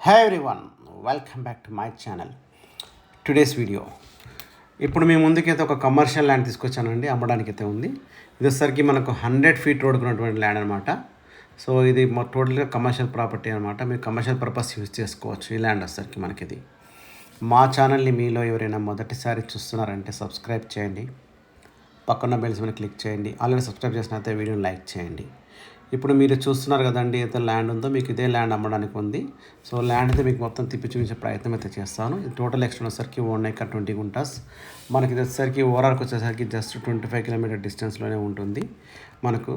Hi everyone, welcome back to my channel. Today's video ఇప్పుడు మీ ముందుకైతే ఒక కమర్షియల్ ల్యాండ్ తీసుకొచ్చానండి. అమ్మడానికి అయితే ఉంది. ఇది వచ్చేసరికి మనకు 100 ఫీట్ రోడ్కు ఉన్నటువంటి ల్యాండ్ అనమాట. సో ఇది టోటల్గా కమర్షియల్ ప్రాపర్టీ అనమాట. మీరు కమర్షియల్ పర్పస్ యూజ్ చేసుకోవచ్చు. ఈ ల్యాండ్ వచ్చేసరికి మనకి ఇది. మా ఛానల్ని మీలో ఎవరైనా మొదటిసారి చూస్తున్నారంటే సబ్స్క్రైబ్ చేయండి, పక్కన బెల్స్ మీద క్లిక్ చేయండి. ఆల్రెడీ సబ్స్క్రైబ్ చేసినైతే వీడియోని లైక్ చేయండి. ఇప్పుడు మీరు చూస్తున్నారు కదండి, అయితే ల్యాండ్ ఉందో మీకు ఇదే ల్యాండ్ అమ్మడానికి ఉంది. సో ల్యాండ్ అయితే మీకు మొత్తం తిప్పి చూపించే ప్రయత్నం అయితే చేస్తాను. ఇది టోటల్ ఎక్స్టెంట్ వచ్చేసరికి 1 acre 20 గుంటాస్. మనకి ఇది వచ్చేసరికి ఓవరాల్కి వచ్చేసరికి జస్ట్ 25 కిలోమీటర్ డిస్టెన్స్లోనే ఉంటుంది. మనకు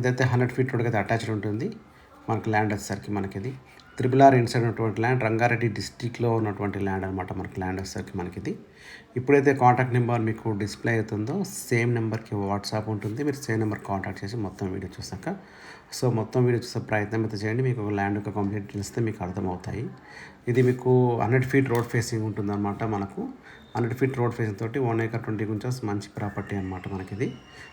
ఇదైతే 100 ఫీట్ రోడ్కి అయితే అటాచ్డ్ ఉంటుంది. మనకు ల్యాండ్ వచ్చేసరికి మనకి ఇది RRR ఇన్సైడ్ ఉన్నటువంటి ల్యాండ్, రంగారెడ్డి డిస్టిక్లో ఉన్నటువంటి ల్యాండ్ అనమాట. మనకి ల్యాండ్ వచ్చేసరికి మనకి ఇప్పుడైతే కాంటాక్ట్ నెంబర్ మీకు డిస్ప్లే అవుతుందో సేమ్ నెంబర్కి వాట్సాప్ ఉంటుంది. మీరు సేమ్ నెంబర్ కాంటాక్ట్ చేసి మొత్తం వీడియో చూసాక మొత్తం వీడియో చూసే ప్రయత్నం అయితే చేయండి. మీకు ఒక ల్యాండ్ యొక్క కంప్లీట్ తెలిస్తే మీకు అర్థమవుతాయి. ఇది మీకు 100 ఫీట్ రోడ్ ఫేసింగ్ ఉంటుందన్నమాట. మనకు 100 ఫీట్ రోడ్ ఫేసింగ్ తోటి 1 acre 20 గుంటాస్ మంచి ప్రాపర్టీ అనమాట మనకిది.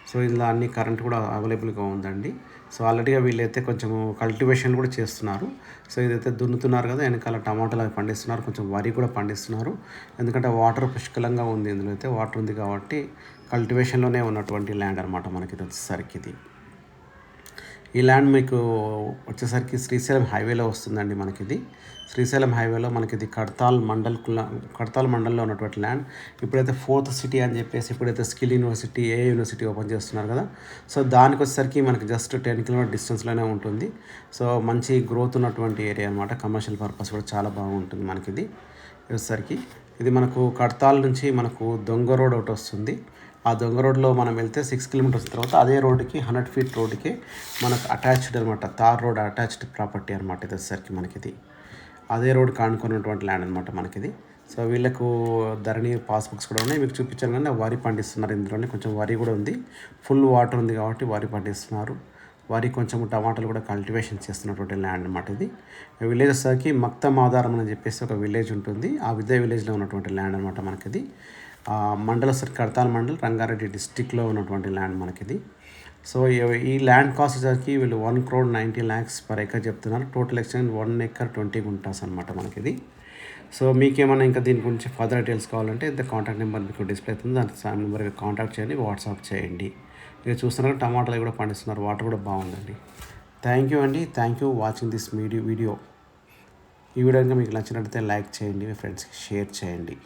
సో ఇందులో అన్ని కరెంట్ కూడా అవైలబుల్గా ఉందండి. సో ఆల్రెడీగా వీళ్ళైతే కొంచెం కల్టివేషన్ కూడా చేస్తున్నారు. సో ఇదైతే దున్నుతున్నారు కదా, వెనకాల టమాటాలు అవి పండిస్తున్నారు, కొంచెం వరి కూడా పండిస్తున్నారు. ఎందుకంటే వాటర్ పుష్కలంగా ఉంది, ఇందులో అయితే వాటర్ ఉంది కాబట్టి కల్టివేషన్లోనే ఉన్నటువంటి ల్యాండ్ అనమాట మనకి ఇది వచ్చేసరికి. ఈ ల్యాండ్ మీకు వచ్చేసరికి శ్రీశైలం హైవేలో వస్తుందండి. మనకిది శ్రీశైలం హైవేలో మనకిది కడతాల్ మండల్లో ఉన్నటువంటి ల్యాండ్. ఇప్పుడైతే 4th సిటీ అని చెప్పేసి ఇప్పుడైతే స్కిల్ యూనివర్సిటీ, యూనివర్సిటీ ఓపెన్ చేస్తున్నారు కదా. సో దానికి వచ్చేసరికి మనకి జస్ట్ 10 కిలోమీటర్ డిస్టెన్స్లోనే ఉంటుంది. సో మంచి గ్రోత్ ఉన్నటువంటి ఏరియా అనమాట. కమర్షియల్ పర్పస్ కూడా చాలా బాగుంటుంది మనకిది వచ్చేసరికి. ఇది మనకు కడతాల్ నుంచి మనకు దొంగ రోడ్ ఒకటి వస్తుంది. ఆ దొంగ రోడ్లో మనం వెళ్తే 6 కిలోమీటర్స్ తర్వాత అదే రోడ్డుకి 100 ఫీట్ రోడ్డుకి మనకు అటాచ్డ్ అనమాట. తార్ రోడ్ అటాచ్డ్ ప్రాపర్టీ అనమాట. ఇది వచ్చేసరికి మనకిది అదే రోడ్ కానుకున్నటువంటి ల్యాండ్ అనమాట మనకిది. సో వీళ్ళకు ధరణి పాస్బుక్స్ కూడా ఉన్నాయి, మీకు చూపించాను. కానీ వరి పండిస్తున్నారు. ఇందులోనే కొంచెం వరి కూడా ఉంది, ఫుల్ వాటర్ ఉంది కాబట్టి వరి పండిస్తున్నారు. వరి కొంచెం టమాటాలు కూడా కల్టివేషన్ చేస్తున్నటువంటి ల్యాండ్ అనమాట. ఇది విలేజ్ వచ్చేసరికి మక్తం ఆధారం అని చెప్పేసి ఒక విలేజ్ ఉంటుంది. ఆ విలేజ్లో ఉన్నటువంటి ల్యాండ్ అనమాట మనకిది. మండల కడతాల్ మండల్, రంగారెడ్డి డిస్టిక్లో ఉన్నటువంటి ల్యాండ్ మనకిది. సో ఈ ల్యాండ్ కాస్ట్ వచ్చేసరికి వీళ్ళు 1,90 lakhs per acre చెప్తున్నారు. టోటల్ ఎక్స్టెంట్ 1 acre 20 గుంటాస్ అనమాట మనకిది. సో మీకేమైనా ఇంకా దీని గురించి ఫర్దర్ డీటెయిల్స్ కావాలంటే ఇంత కాంటాక్ట్ నెంబర్ మీకు డిస్ప్లే అవుతుంది, దానికి సార్ నెంబర్కి కాంటాక్ట్ చేయండి, వాట్సాప్ చేయండి. ఇక చూస్తున్నారు టమాటాలు కూడా పండిస్తున్నారు, వాటర్ కూడా బాగుందండి. థ్యాంక్ యూ అండి, thank you watching this video. ఈ వీడియో కనుక మీకు నచ్చినట్లయితే లైక్ చేయండి, మీ ఫ్రెండ్స్కి షేర్ చేయండి.